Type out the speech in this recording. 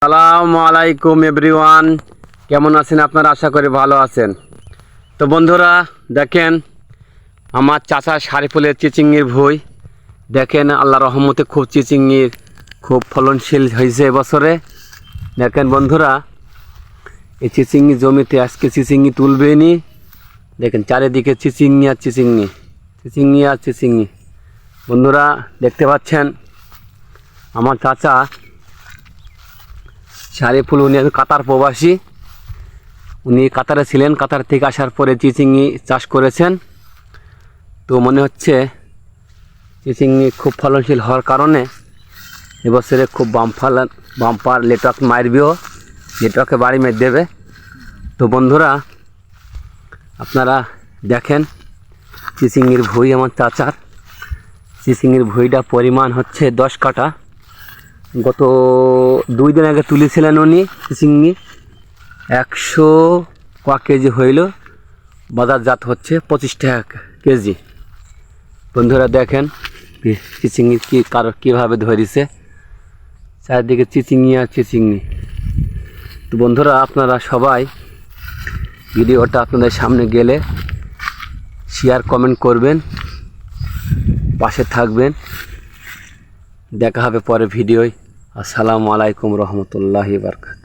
আসসালামু আলাইকুম এভরিওয়ান, কেমন আছেন আপনারা? আশা করি ভালো আছেন। তো বন্ধুরা দেখেন, আমার চাচা শারিফুলের চিচিঙ্গির ভুঁই দেখেন, আল্লাহ রহমতে খুব চিচিঙ্গির খুব ফলনশীল হয়েছে এবছরে। দেখেন বন্ধুরা, এই চিচিঙ্গি জমিতে আজকে চিচিঙ্গি তুলবেনি। দেখেন চারিদিকে চিচিঙ্গি আর চিচিঙ্গি, চিচিঙ্গি আর চিচিঙ্গি। বন্ধুরা দেখতে পাচ্ছেন আমার চাচা শারিফুল, উনি কাতার প্রবাসী। উনি কাতারে ছিলেন, কাতার থেকে আসার পরে চিচিঙ্গি চাষ করেছেন। তো মনে হচ্ছে চিচিঙ্গি খুব ফলনশীল হওয়ার কারণে এবছরে খুব বাম্পার নেটওয়ার্ক মারবেও, নেটওয়ার্কে বাড়ি মেরে দেবে। তো বন্ধুরা আপনারা দেখেন চিচিঙ্গির ভুঁই আমার চাচার। চিচিঙ্গির ভুঁইটা পরিমাণ হচ্ছে 10 কাঠা। গত 2 দিন আগে তুলেছিলেন উনি চিচিঙ্গি, 100 কেজি হইল, বাজারজাত হচ্ছে 25 টাকা কেজি। বন্ধুরা দেখেন চিচিঙ্গি কীভাবে ধরেছে, চারিদিকে চিচিঙ্গি আর চিচিঙ্গি। তো বন্ধুরা আপনারা সবাই ভিডিওটা আপনাদের সামনে গেলে শেয়ার কমেন্ট করবেন, পাশে থাকবেন। দেখা হবে পরে ভিডিওয়। আসসালামু আলাইকুম রহমতুল্লাহি বারাকাতুহু।